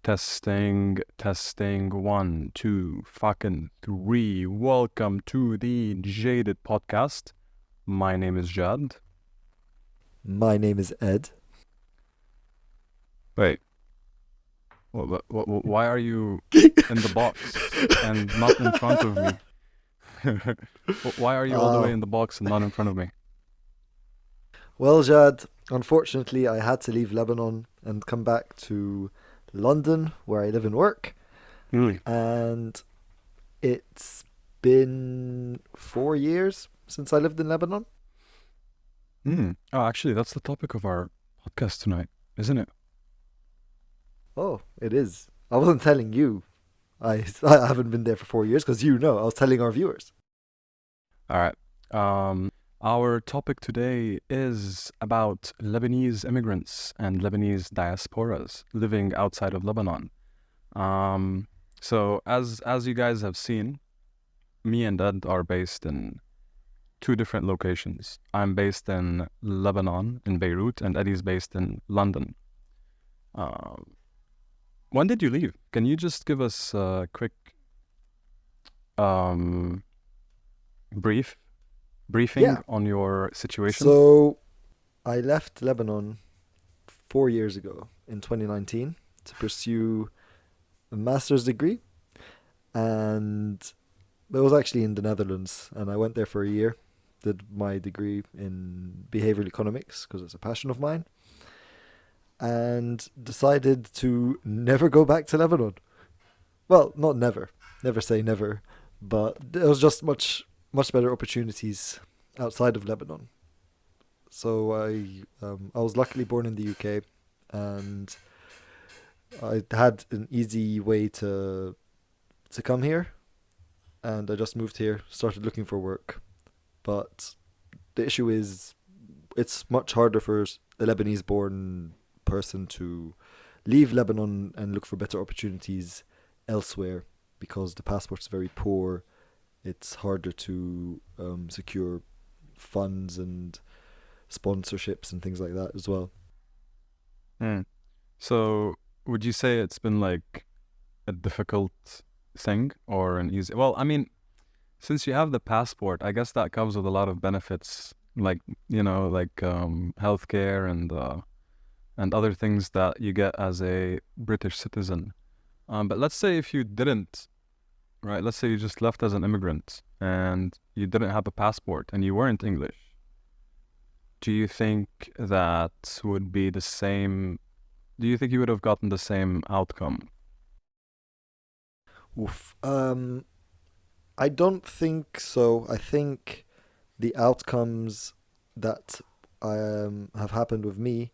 Testing, one, two, fucking three. Welcome to the JadEd podcast. My name is Jad. My name is Ed. Wait, why are you in the box and not in front of me? Why are you all the way Oh, in the box and not in front of me? well, Jad, unfortunately, I had to leave Lebanon and come back to London, where I live and work. Really? And it's been 4 years since I lived in Lebanon. Oh, actually, that's the topic of our podcast tonight, isn't it? Oh, it is. I wasn't telling you. I haven't been there for 4 years because I was telling our viewers. All right. Our topic today is about Lebanese immigrants and Lebanese diasporas living outside of Lebanon. Um, so as you guys have seen, me and Ed are based in two different locations. I'm based in Lebanon, in Beirut, and Eddie's based in London. Um, when did you leave? Can you just give us a quick um, briefing Yeah. on your situation? So I left Lebanon 4 years ago in 2019 to pursue a master's degree, and it was actually in the Netherlands, and I went there for a year. Did my degree in behavioral economics because it's a passion of mine, and decided to never go back to Lebanon. Well, not never, never say never, but there was just much better opportunities outside of Lebanon. So I was luckily born in the UK, and I had an easy way to come here, and I just moved here, started looking for work. But the issue is it's much harder for a Lebanese born person to leave Lebanon and look for better opportunities elsewhere because the passport's very poor. It's harder to secure funds and sponsorships and things like that as well. Hmm. So would you say it's been like a difficult thing or an easy? Well, I mean, since you have the passport, I guess that comes with a lot of benefits, like healthcare and other things that you get as a British citizen. But let's say if you didn't, right? Let's say you just left as an immigrant and you didn't have a passport and you weren't English. Do you think that would be the same? Do you think you would have gotten the same outcome? Oof. I don't think so. I think the outcomes that have happened with me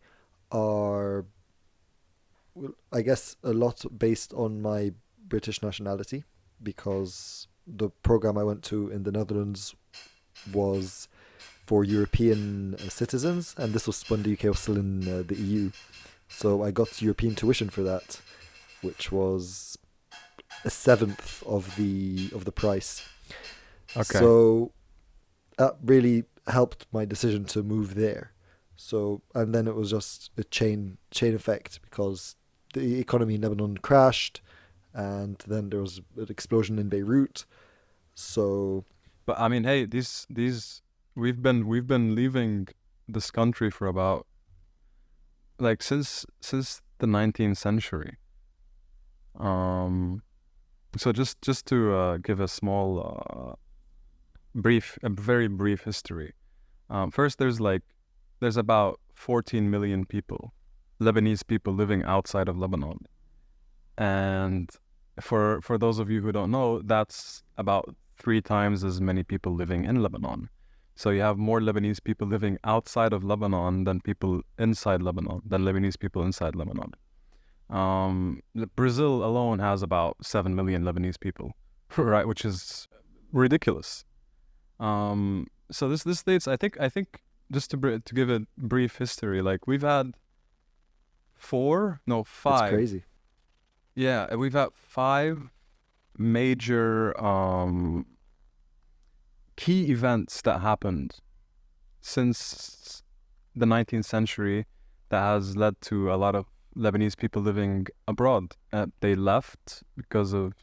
are, well, I guess, a lot based on my British nationality because the program I went to in the Netherlands was for European citizens, and this was when the UK was still in the EU. So I got European tuition for that, which was a seventh of the price. Okay. So that really helped my decision to move there. So and then it was just a chain effect because the economy in Lebanon crashed, and then there was an explosion in Beirut. So But I mean, hey, these we've been leaving this country for about like since the 19th century. Um, so just to give a a very brief history. First, there's about 14 million people, Lebanese people living outside of Lebanon, and for those of you who don't know, that's about three times as many people living in Lebanon. So you have more Lebanese people living outside of Lebanon than people inside Lebanon, than Lebanese people inside Lebanon. Brazil alone has about 7 million Lebanese people, right? Which is ridiculous. So this states, I think just to give a brief history, like we've had four, no, it's five. crazy. Yeah, we've had five major key events that happened since the 19th century that has led to a lot of Lebanese people living abroad. They left because of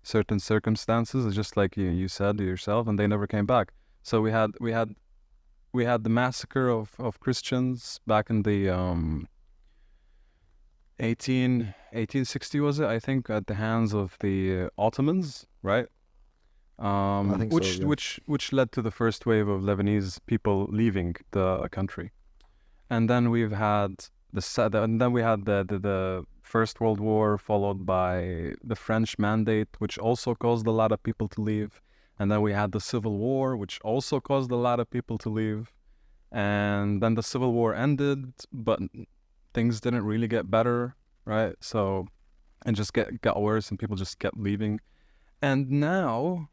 certain circumstances, just like you said yourself, and they never came back. So we had the massacre of Christians back in the 1860, was it? I think at the hands of the Ottomans, right? I think so, yeah. Which led to the first wave of Lebanese people leaving the country. And then we've had and then we had the First World War, followed by the French Mandate, which also caused a lot of people to leave. And then we had the Civil War, which also caused a lot of people to leave. And then the Civil War ended, but things didn't really get better, right? So, and just got worse, and people just kept leaving. And now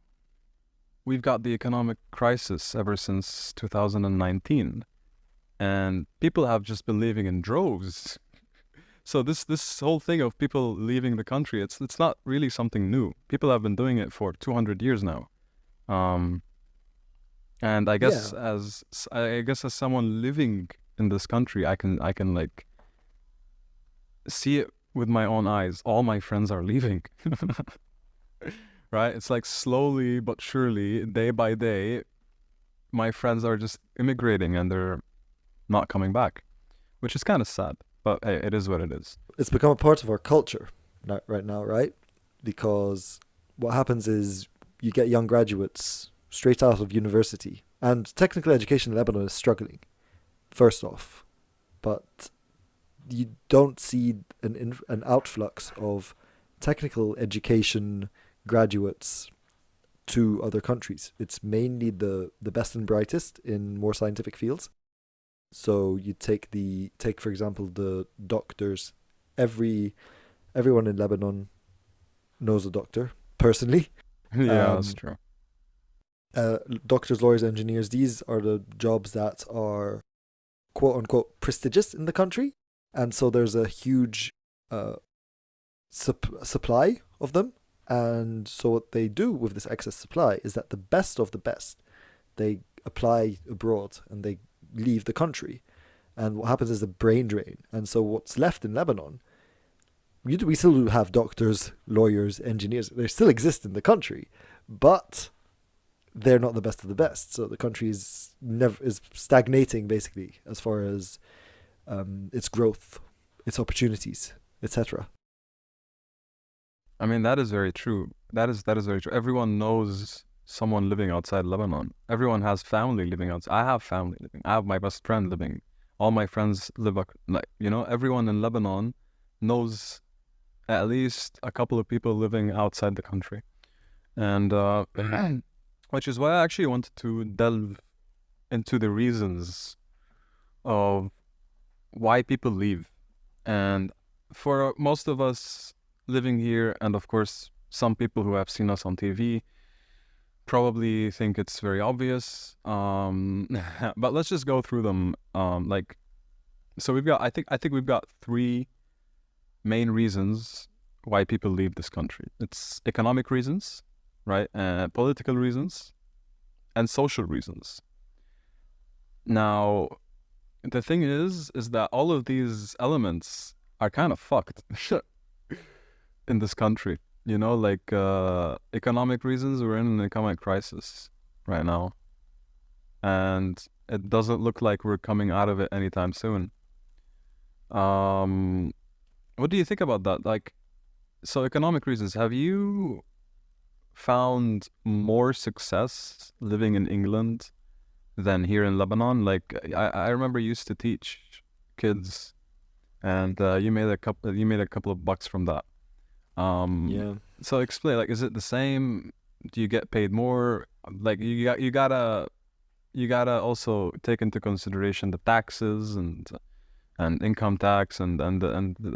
we've got the economic crisis ever since 2019, and people have just been leaving in droves. So this whole thing of people leaving the country, it's not really something new. People have been doing it for 200 years now. Um, and Yeah, I guess as someone living in this country, I can like see it with my own eyes. All my friends are leaving. Right? It's like slowly but surely, day by day, my friends are just immigrating and they're not coming back, which is kind of sad. But hey, it is what it is. it's become a part of our culture right now, right? Because what happens is you get young graduates straight out of university, and technical education in Lebanon is struggling, first off. But you don't see an outflux of technical education graduates to other countries. It's mainly the best and brightest in more scientific fields. So you take for example the doctors. Everyone in Lebanon knows a doctor personally. Yeah, that's Um, true. Doctors, lawyers, engineers. These are the jobs that are quote unquote prestigious in the country, and so there's a huge uh, supply of them. And so what they do with this excess supply is that the best of the best, they apply abroad and they leave the country. And what happens is a brain drain. And so what's left in Lebanon, we still have doctors, lawyers, engineers. They still exist in the country, but they're not the best of the best. So the country is stagnating basically as far as its growth, its opportunities, etc. I mean, that is very true. That is very true. Everyone knows someone living outside Lebanon. Everyone has family living outside. I have family living. I have my best friend living. All my friends live like everyone in Lebanon knows at least a couple of people living outside the country. And which is why I actually wanted to delve into the reasons of why people leave. And for most of us living here, and of course, some people who have seen us on TV probably think it's very obvious. But let's just go through them. So I think we've got three main reasons why people leave this country. It's economic reasons, right? Political reasons, and social reasons. Now, the thing is that all of these elements are kind of fucked in this country. Like economic reasons, we're in an economic crisis right now, and it doesn't look like we're coming out of it anytime soon. Um, what do you think about that? Like, so economic reasons, have you found more success living in England than here in Lebanon? Like, I remember you used to teach kids, and you made a couple of bucks from that. Um, Yeah. so explain, like, is it the same? Do you get paid more? Like, you gotta also take into consideration the taxes and income tax and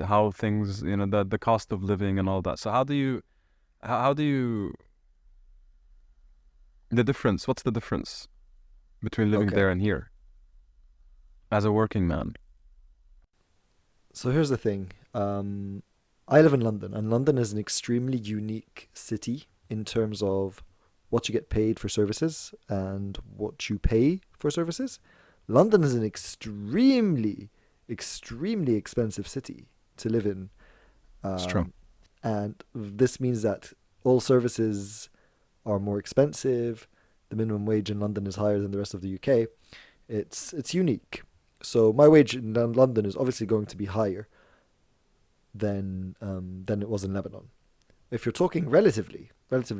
how things, the cost of living and all that. So how do you the difference? What's the difference between living Okay. there and here as a working man? So here's the thing. I live in London, and London is an extremely unique city in terms of what you get paid for services and what you pay for services. London is an extremely expensive city to live in. It's true. Um, and this means that all services are more expensive. The minimum wage in London is higher than the rest of the UK. It's unique. So my wage in London is obviously going to be higher than it was in Lebanon. If you're talking relatively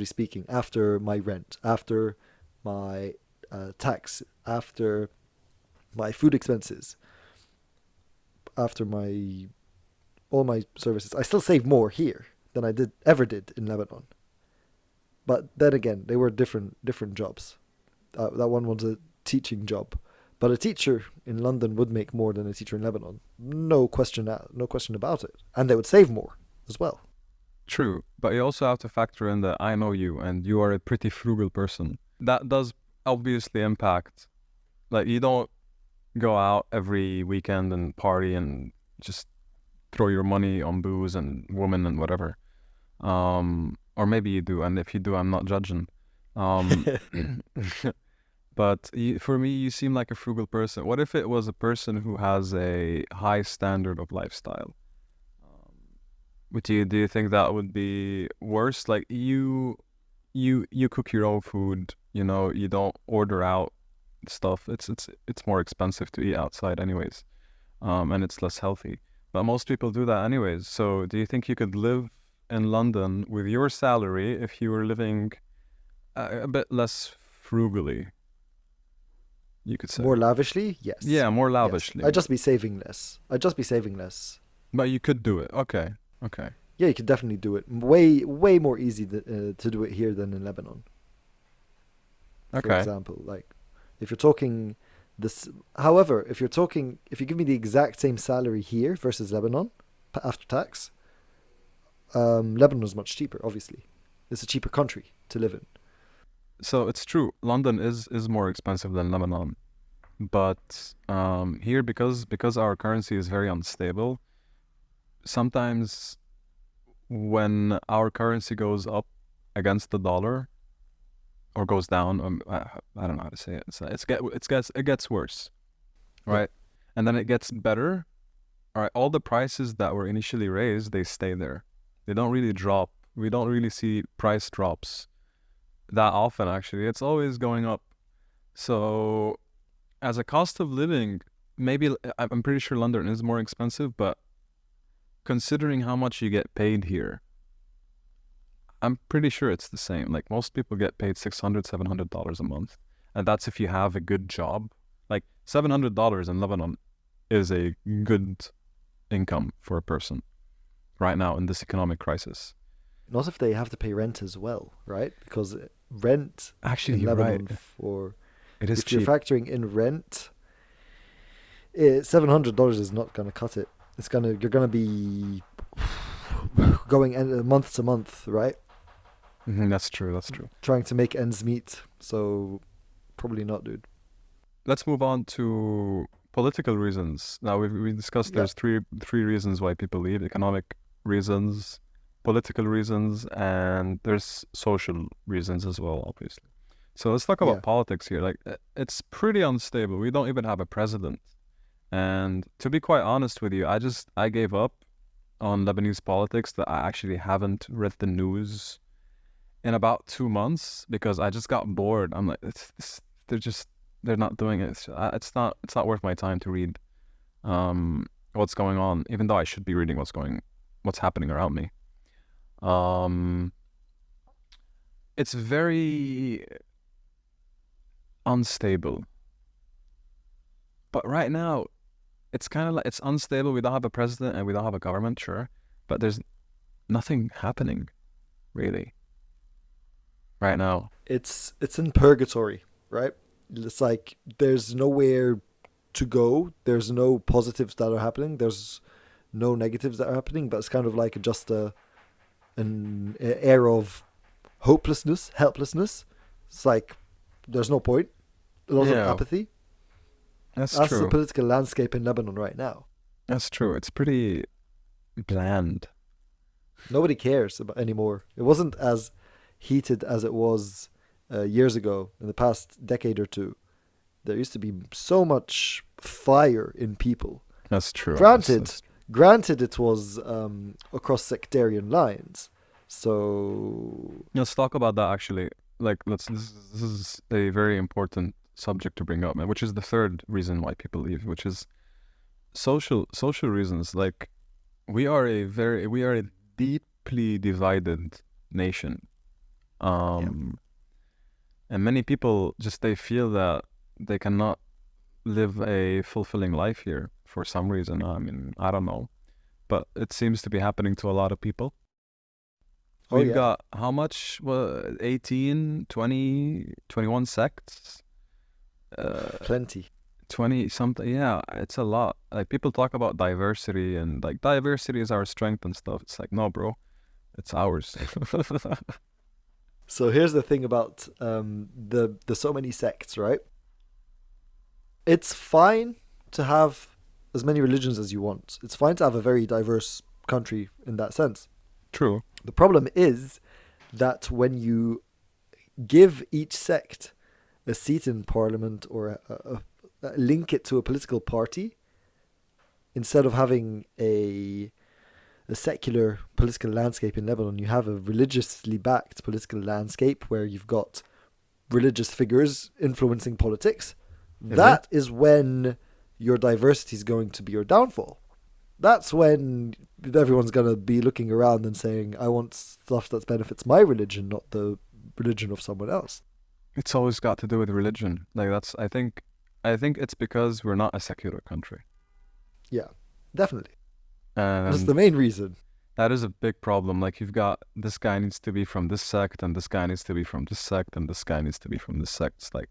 speaking, after my rent, after my tax, after my food expenses, after my all my services, I still save more here than I did in Lebanon. But then again, they were different jobs. That one was a teaching job, but a teacher in London would make more than a teacher in Lebanon. No question about it, and they would save more as well. True. But you also have to factor in that I know you and you are a pretty frugal person. That does obviously impact. Like, you don't go out every weekend and party and just throw your money on booze and women and whatever. Or maybe you do, and if you do, I'm not judging. Um, but for me, you seem like a frugal person. What if it was a person who has a high standard of lifestyle? Would you do you think that would be worse? Like, you cook your own food. You know, you don't order out stuff. It's more expensive to eat outside, anyways. And it's less healthy. But most people do that anyways. So, do you think you could live in London with your salary if you were living a bit less frugally, you could say? More lavishly, yes, Yeah, more yes. lavishly. I'd just be saving less. I'd just be saving less. But you could do it. Okay. Okay. Yeah, you could definitely do it. Way more easy to do it here than in Lebanon. For Okay. example, like if you're talking this. However, if you give me the exact same salary here versus Lebanon after tax, Lebanon is much cheaper. Obviously, it's a cheaper country to live in. So it's true. London is more expensive than Lebanon. But here, because our currency is very unstable, sometimes when our currency goes up against the dollar or goes down, I don't know how to say it. It gets worse, Yeah, right? And then it gets better. All right, all the prices that were initially raised, they stay there. They don't really drop. We don't really see price drops that often, actually. It's always going up. So, as a cost of living, maybe I'm pretty sure London is more expensive, but considering how much you get paid here, I'm pretty sure it's the same. Like, most people get paid $600, $700 a month. And that's if you have a good job. Like, $700 in Lebanon is a good income for a person right now in this economic crisis. not if they have to pay rent as well, right? Because rent Actually, in you're right. Lebanon for It is if you're cheap. factoring in rent, $700 is not gonna cut it. You're gonna be going month to month, right? That's true. That's true. Trying to make ends meet. So probably not, dude. Let's move on to political reasons. Now we discussed Yeah, there's three reasons why people leave: economic reasons, political reasons, and there's social reasons as well, obviously. So let's talk yeah. about politics here. Like, it's pretty unstable. We don't even have a president. And to be quite honest with you, I gave up on Lebanese politics. That I actually haven't read the news in about 2 months because I just got bored. I'm like, they're not doing it. It's not worth my time to read what's going on, even though I should be reading what's happening around me. Um, it's very unstable. But right now, it's kind of like it's unstable. We don't have a president and we don't have a government, sure, but there's nothing happening really right now. It's in purgatory, right? It's like there's nowhere to go. There's no positives that are happening. There's no negatives that are happening. But it's kind of like just an air of hopelessness, helplessness. It's like there's no point. A lot of Yeah, apathy. that's That's the true. political landscape in Lebanon right now. That's true. It's pretty bland. Nobody cares about anymore. It wasn't as heated as it was years ago in the past decade or two. There used to be so much fire in people. That's true. Granted, That's Granted, it was across sectarian lines. So, Let's talk about that actually. Like, this is a very important subject to bring up, man, which is the third reason why people leave, which is social reasons. Like, we are a deeply divided nation. yeah. Um, and many people just they feel that they cannot live a fulfilling life here for some reason. I mean, I don't know, but it seems to be happening to a lot of people. Oh, We've yeah. got how much? Well, 18, 20, 21 sects? Uh, Plenty. 20 something. Yeah, it's a lot. Like people talk about diversity and like diversity is our strength and stuff. It's like, no, bro, it's ours. So here's the thing about the so many sects, right? It's fine to have as many religions as you want. It's fine to have a very diverse country in that sense. True. The problem is that when you give each sect a seat in parliament or link it to a political party, instead of having a secular political landscape in Lebanon, you have a religiously backed political landscape where you've got religious figures influencing politics. Is it? That is when your diversity is going to be your downfall. That's when everyone's going to be looking around and saying, I want stuff that benefits my religion, not the religion of someone else. It's always got to do with religion. Like that's I think it's because we're not a secular country. Yeah, definitely. That's And the main reason. that is a big problem. Like you've got this guy needs to be from this sect and this guy needs to be from this sect and this guy needs to be from this sect. It's like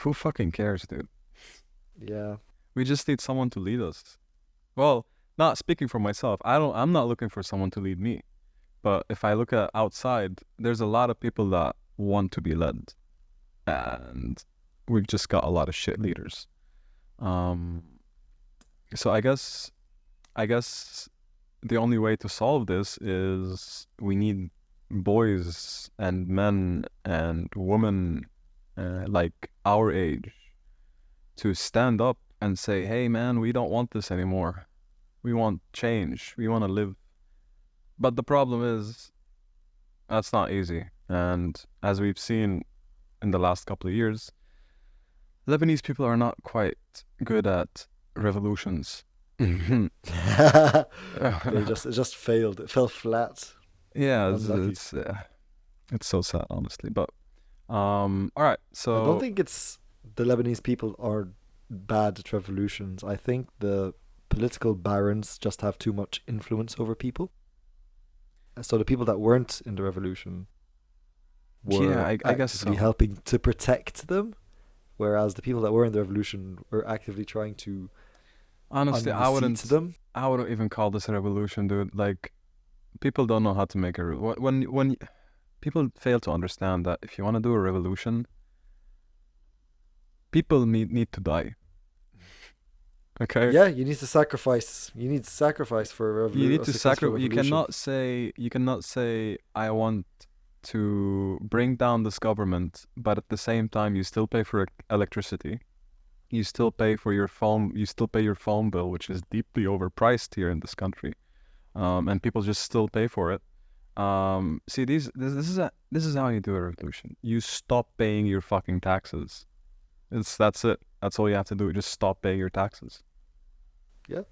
who fucking cares, dude? Yeah. We just need someone to lead us. Well, not speaking for myself. I'm not looking for someone to lead me. But if I look at outside, there's a lot of people that want to be led. And we've just got a lot of shit leaders. Um so I guess the only way to solve this is we need boys and men and women like our age to stand up and say, hey man, we don't want this anymore. We want change. We want to live. But the problem is that's not easy. And as we've seen in the last couple of years, Lebanese people are not quite good at revolutions. Yeah, It just failed. It fell flat. Unlucky. it's so sad, honestly. But all right. I don't So think it's the Lebanese people are bad at revolutions. I think the political barons just have too much influence over people. So the people that weren't in the revolution yeah, were I guess actively so. helping to protect them, whereas the people that were in the revolution were actively trying to Honestly, unseat them. I wouldn't even call this a revolution, dude. Like people don't know how to make a when people fail to understand that if you want to do a revolution, people need to die. Okay, Yeah, you need to sacrifice. You need sacrifice for you need a to successful sacrifice. revolution. You cannot say I want to bring down this government, but at the same time you still pay for electricity. You still pay for your phone. You still pay your phone bill, which is deeply overpriced here in this country, and people just still pay for it. See, this is how you do a revolution. You stop paying your fucking taxes. That's it. That's all you have to do. Just stop paying your taxes. Yeah,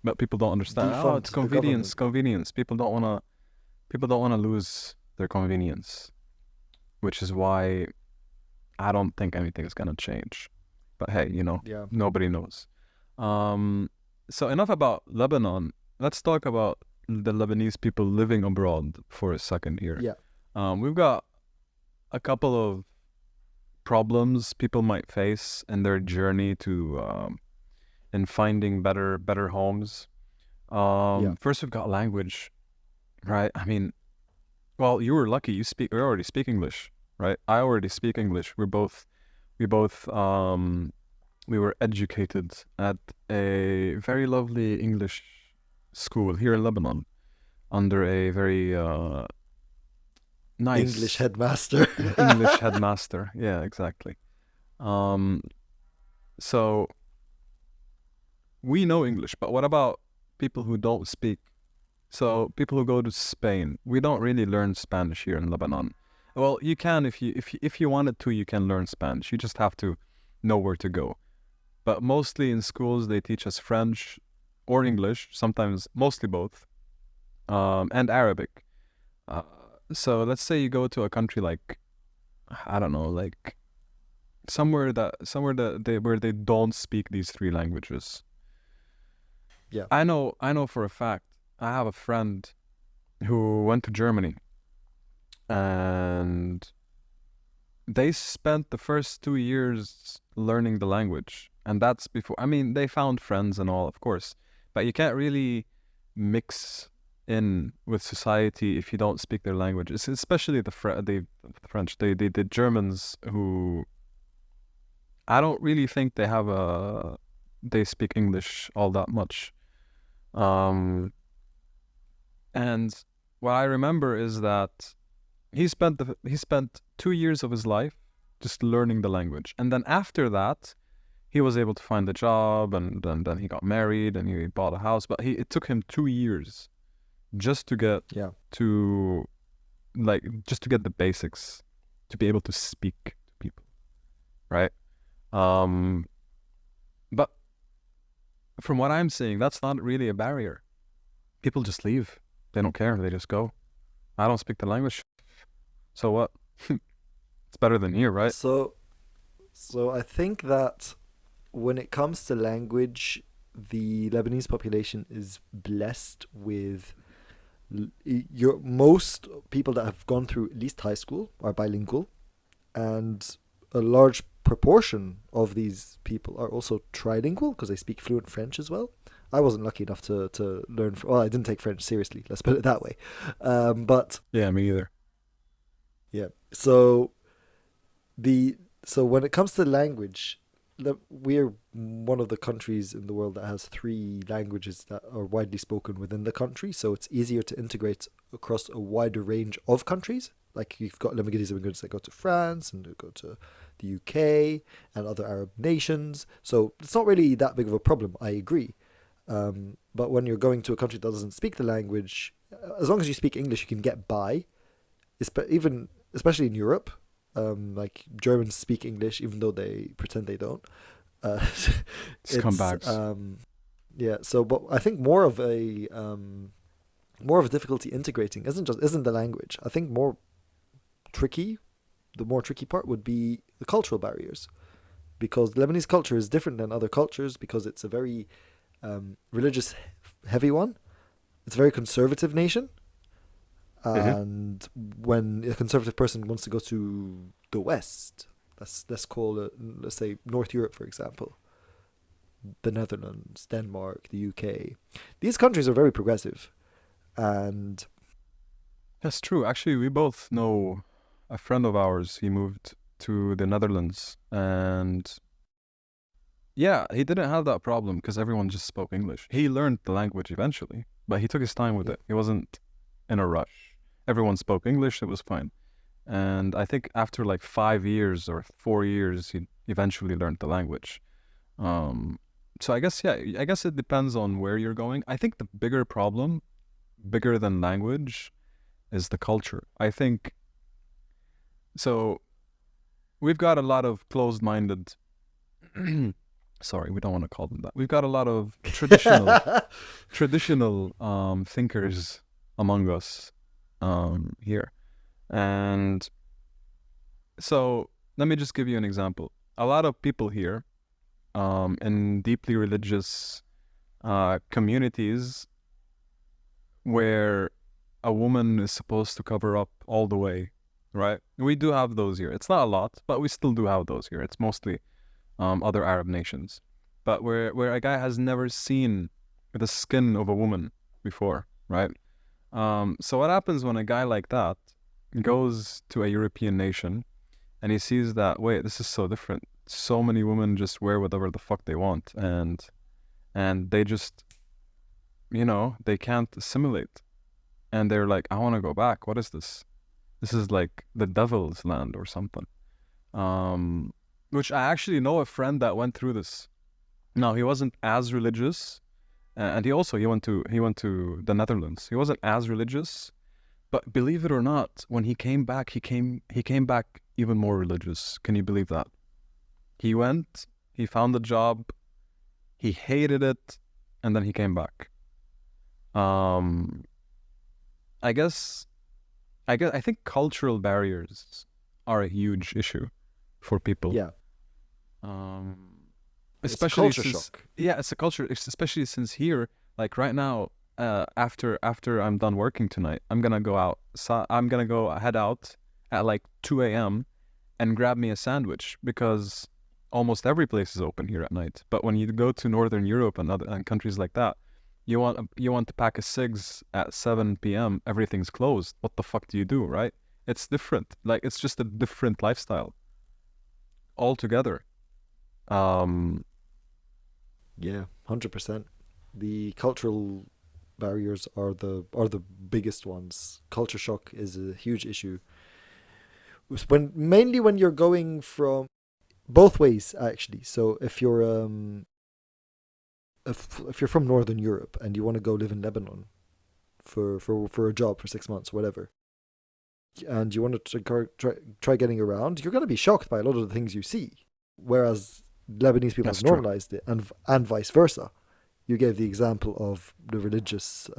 But people don't understand. Oh, it's defund the convenience, government. convenience. People don't wanna lose their convenience, which is why I don't think anything is gonna change. But hey, Yeah, nobody knows. Um, so enough about Lebanon. Let's talk about the Lebanese people living abroad for a second here. yeah. We've got a couple of problems people might face in their journey to in finding better homes. Yeah. First we've got language, right? I mean, well, you were lucky. You already speak English, right? I already speak English. We both we were educated at a very lovely English school here in Lebanon under a very English nice headmaster. English headmaster. Yeah, exactly. Um, so we know English, but what about people who don't speak. So people who go to Spain, we don't really learn Spanish here in Lebanon. Well, you can if you wanted to, you can learn Spanish. You just have to know where to go. But mostly in schools, they teach us French or English, sometimes mostly both, and Arabic. Uh, so let's say you go to a country like, I don't know, like somewhere that they where they don't speak these three languages. Yeah. I know for a fact. I have a friend who went to Germany, and they spent the first 2 years learning the language. And that's before, I mean, they found friends and all, of course, but you can't really mix in with society if you don't speak their language. Especially the French, the Germans, who I don't really think they speak English all that much. Um, and what I remember is that he spent 2 years of his life just learning the language, and then after that, he was able to find a job, and then he got married and he bought a house. But it took him 2 years just to get Yeah. to just to get the basics to be able to speak to people, right? Um, but from what I'm seeing, that's not really a barrier. People just leave. They don't care. They just go. I don't speak the language. So what? It's better than here, right? So, so I think that when it comes to language, the Lebanese population is blessed with your most people that have gone through at least high school are bilingual, and a large proportion of these people are also trilingual because they speak fluent French as well. I wasn't lucky enough to learn. Well, I didn't take French seriously. Let's put it that way. But Yeah, me either. yeah, the so when it comes to language, we're one of the countries in the world that has three languages that are widely spoken within the country. So it's easier to integrate across a wider range of countries. Like you've got Lebanese immigrants that go to France and go to the UK and other Arab nations. So it's not really that big of a problem. I agree. But when you're going to a country that doesn't speak the language, as long as you speak English, you can get by. Even especially in Europe, like Germans speak English even though they pretend they don't. Uh, it's Scumbags. yeah. So, but I think more of a difficulty integrating isn't the language. I think tricky, the more tricky part would be the cultural barriers, because Lebanese culture is different than other cultures because it's a very religious heavy one. It's a very conservative nation, Hmm. and when a conservative person wants to go to the West, let's say North Europe, for example, the Netherlands, Denmark, the UK, these countries are very progressive, and That's true. Actually, we both know a friend of ours. He moved to the Netherlands, and yeah, he didn't have that problem because everyone just spoke English. He learned the language eventually, but he took his time with yeah, it. He wasn't in a rush. Everyone spoke English, it was fine. And I think after like 5 years or 4 years, he eventually learned the language. Um, so I guess, yeah, I guess it depends on where you're going. I think the bigger problem, bigger than language, is the culture. I think so. We've got a lot of closed-minded. Sorry, we don't want to call them that. We've got a lot of traditional thinkers among us here, and so let me just give you an example. A lot of people here in deeply religious communities where a woman is supposed to cover up all the way, right? We do have those here. It's not a lot, but we still do have those here. It's mostly other Arab nations, but where a guy has never seen the skin of a woman before, right? So what happens when a guy like that goes to a European nation and he sees that, wait, this is so different. So many women just wear whatever the fuck they want, and they just, they can't assimilate, and they're like, I want to go back. What is this? This is like the devil's land or something. Um, which I actually know a friend that went through this. Now, he wasn't as religious and he went to the Netherlands. He wasn't as religious, but believe it or not, when he came back, he came back even more religious. Can you believe that? He went, he found a job, he hated it, and then he came back. Um, I guess I think cultural barriers are a huge issue for people. Yeah, Um, it's a especially culture since shock. yeah, it's a culture. Especially since here, like right now, after I'm done working tonight, I'm gonna go out. So I'm gonna go head out at like 2 a.m. and grab me a sandwich because almost every place is open here at night. But when you go to Northern Europe and other and countries like that, you want to pack a cigs at 7 p.m. Everything's closed. What the fuck do you do, right? It's different. Like it's just a different lifestyle altogether. Um, Yeah, 100%. The cultural barriers are the biggest ones. Culture shock is a huge issue. When mainly when you're going from both ways actually. So if you're from Northern Europe and you want to go live in Lebanon for a job for 6 months, whatever, and you want to try getting around, you're going to be shocked by a lot of the things you see. Whereas Lebanese people have that's true. normalized it, and vice versa. You gave the example of the religious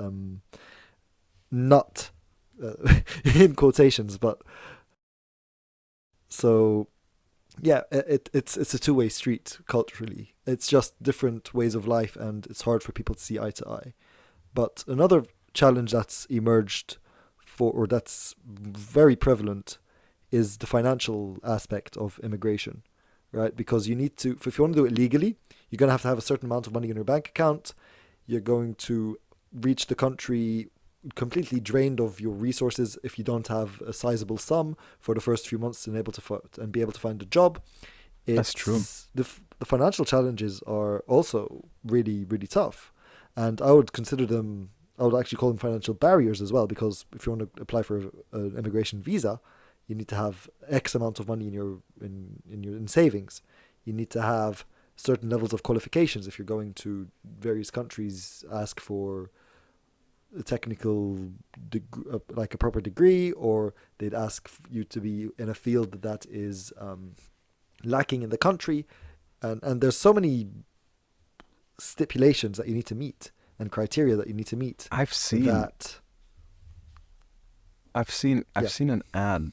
nut in quotations, but so yeah, it's a two-way street culturally. It's just different ways of life, and it's hard for people to see eye to eye. But another challenge that's emerged or that's very prevalent is the financial aspect of immigration, right? Because you need to, if you want to do it legally, you're going to have a certain amount of money in your bank account. You're going to reach the country completely drained of your resources if you don't have a sizable sum for the first few months and be able to find a job. That's true. It's the financial challenges are also really really tough, and I would consider them. I would actually call them financial barriers as well, because if you want to apply for an immigration visa, you need to have X amount of money in savings. You need to have certain levels of qualifications. If you're going to various countries, ask for a technical like a proper degree, or they'd ask you to be in a field that is lacking in the country, and there's so many stipulations that you need to meet and criteria that you need to meet I've seen that I've seen I've yeah. seen an ad,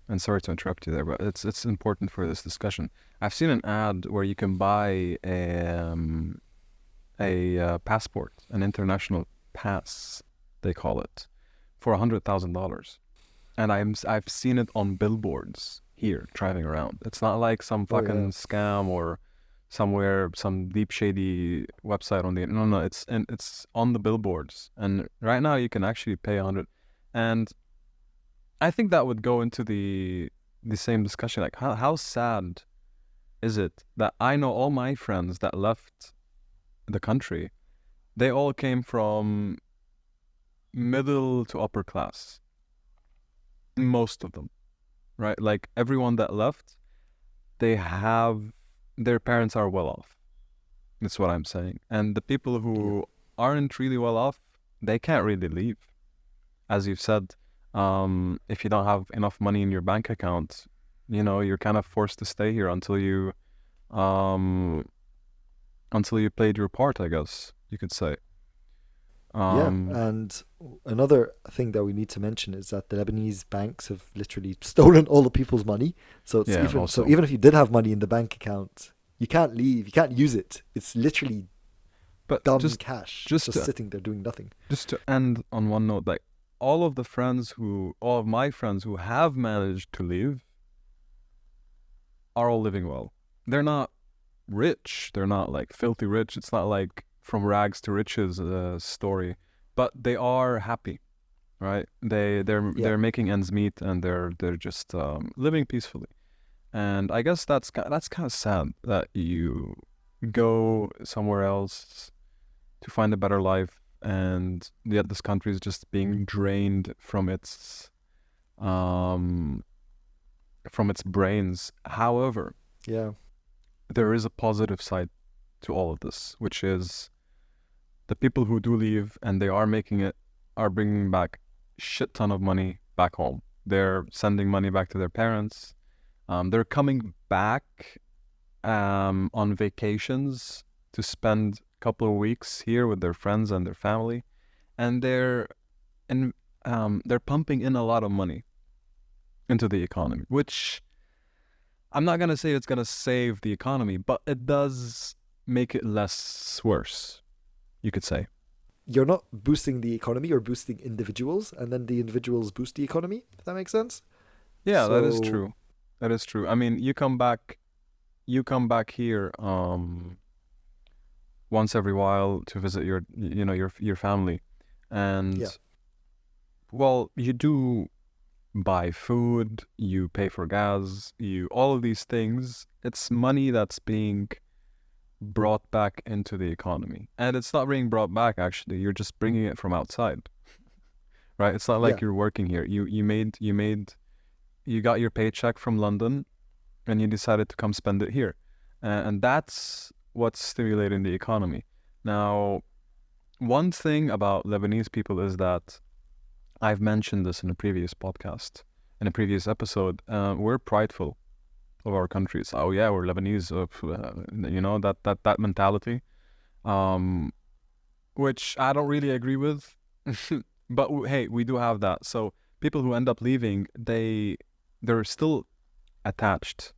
and sorry to interrupt you there, but it's important for this discussion. I've seen an ad where you can buy a passport, an international pass, they call it, for $100,000. And I've seen it on billboards here driving around. It's not like some Oh yeah. fucking scam or somewhere some deep shady website on the no no. It's on the billboards, and right now you can actually pay 100. And I think that would go into the same discussion. Like how sad is it that I know all my friends that left the country, they all came from middle to upper class, most of them, right? Like everyone that left, they have their parents are well off. That's what I'm saying. And the people Yeah. who aren't really well off, they can't really leave. As you've said, if you don't have enough money in your bank account, you're kind of forced to stay here um, until you played your part, I guess you could say. Yeah, Um, and another thing that we need to mention is that the Lebanese banks have literally stolen all the people's money. So yeah, also, even if you did have money in the bank account, you can't leave, you can't use it. It's literally but dumb just cash just just to sitting there doing nothing. just to end on one note, like all of my friends who have managed to leave are all living well. They're not rich. They're not like filthy rich. It's not like from rags to riches story, but they are happy, right? Yeah. They're making ends meet, and they're just living peacefully. And I guess that's kind of sad that you go somewhere else to find a better life, and yet this country is just being drained um from its brains. However, Yeah. there is a positive side to all of this, which is the people who do leave and they are making it are bringing back shit ton of money back home. They're sending money back to their parents. They're coming back on vacations to spend a couple of weeks here with their friends and their family, and and they're pumping in a lot of money into the economy, which I'm not gonna say it's gonna save the economy, but it does make it less worse, you could say. You're not boosting the economy, you're boosting individuals, and then the individuals boost the economy, if that makes sense. Yeah, that is So true. That is true. I mean, you come back here once every while to visit your family, yeah, and well, you do buy food, you pay for gas, you all of these things. It's money that's being brought back into the economy, and it's not being brought back actually. You're just bringing it from outside, right? It's not like yeah, you're working here. You got your paycheck from London, and you decided to come spend it here, and that's what's stimulating the economy. Now, one thing about Lebanese people is that I've mentioned this in a previous podcast, in a previous episode. We're prideful of our countries. Oh yeah, we're Lebanese. That mentality, um, which I don't really agree with. But hey, we do have that. So people who end up leaving, they're still attached,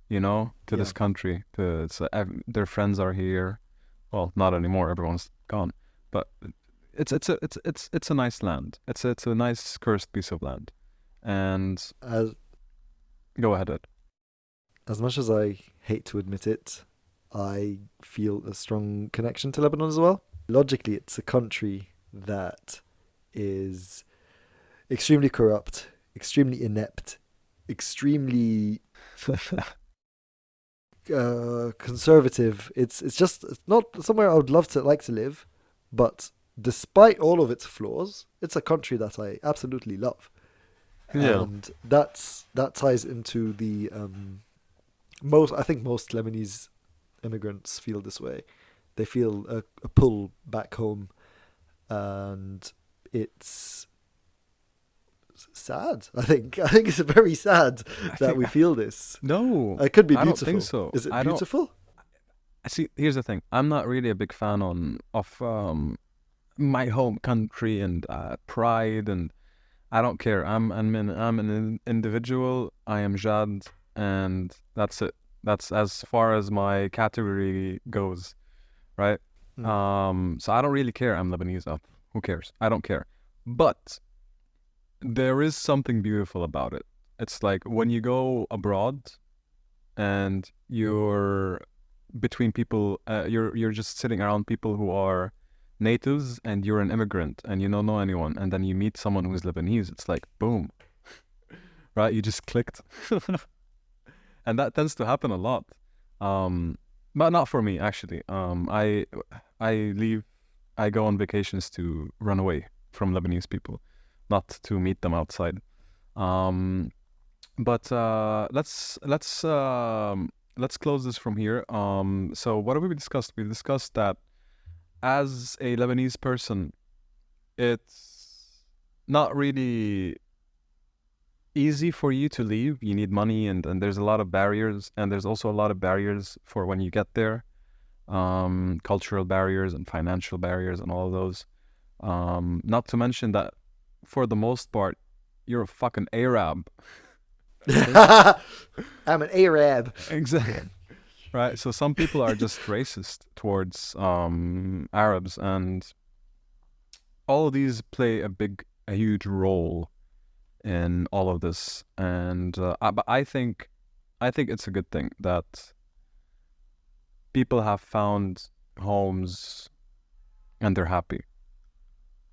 to yeah. this country. Their friends are here. Well, not anymore. Everyone's gone. But it's a nice land. It's a nice cursed piece of land. And As go ahead, Ed. as much as I hate to admit it, I feel a strong connection to Lebanon as well. Logically, it's a country that is extremely corrupt, extremely inept, extremely conservative. It's not somewhere I would love to like to live, but despite all of its flaws, it's a country that I absolutely love, Yeah. and that ties into the most. I think most Lebanese immigrants feel this way. They feel a pull back home, and it's sad. I think it's very sad I that think we feel this. no, It could be I don't think beautiful. so. Is it I don't beautiful? see. Here's the thing. I'm not really a big fan of my home country and pride, and I don't care. I'm an individual. I am Jad, and that's it. That's as far as my category goes, right? Mm. So I don't really care. I'm Lebanese. Who cares? I don't care. But there is something beautiful about it. It's like when you go abroad and you're between people, you're just sitting around people who are natives, and you're an immigrant and you don't know anyone, and then you meet someone who's Lebanese. It's like boom, right? You just clicked, and that tends to happen a lot. Um, but not for me actually. I leave, I go on vacations to run away from Lebanese people, not to meet them outside. Um, but let's close this from here. So what have we discussed? We discussed that as a Lebanese person, it's not really easy for you to leave. You need money, and there's a lot of barriers, and there's also a lot of barriers for when you get there. Cultural barriers and financial barriers and all of those. Not to mention that for the most part, you're a fucking Arab. I'm an Arab. Exactly. Right. So some people are just racist towards Arabs, and all of these play a huge role in all of this. And but I think it's a good thing that people have found homes and they're happy.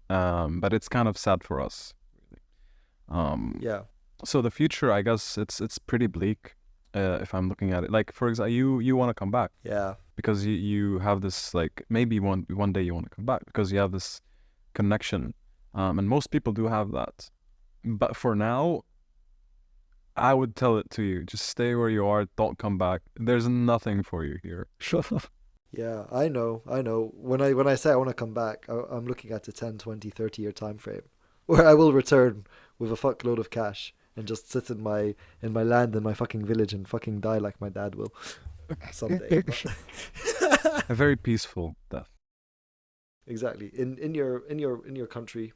But it's kind of sad for us. Um, Yeah, so the future, I guess it's pretty bleak. If I'm looking at it, like for example, you want to come back yeah, because you have this, like, maybe one day you want to come back because you have this connection, and most people do have that. But for now, I would tell it to you: just stay where you are. Don't come back. There's nothing for you here. Yeah, I know, I know. When I say I want to come back, I'm looking at a 10, 20, 30 year time frame where I will return with a fuckload of cash and just sit in my land in my fucking village and fucking die like my dad will someday. But A very peaceful death. exactly. In your country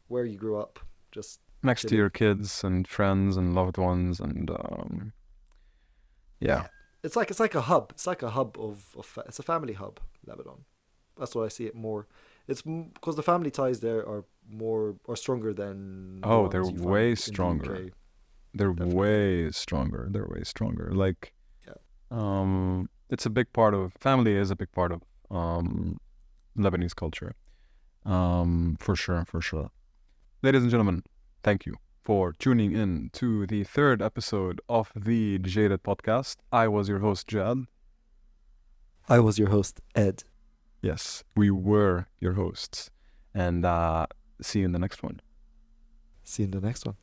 where you grew up, just Next to chilling. your kids and friends and loved ones and yeah. Yeah. It's like a hub. It's like a hub it's a family hub, Lebanon. That's what I see it more. It's because the family ties there are more or stronger than the Oh, they're ones you way find in the stronger. UK. They're Definitely. way stronger. They're way stronger. Like Yeah. it's a big part of family is a big part of um Lebanese culture. For sure, for sure. Ladies and gentlemen, thank you for tuning in to the third episode of the JadEd podcast. I was your host, Jad. I was your host, Ed. Yes, we were your hosts. And see you in the next one. See you in the next one.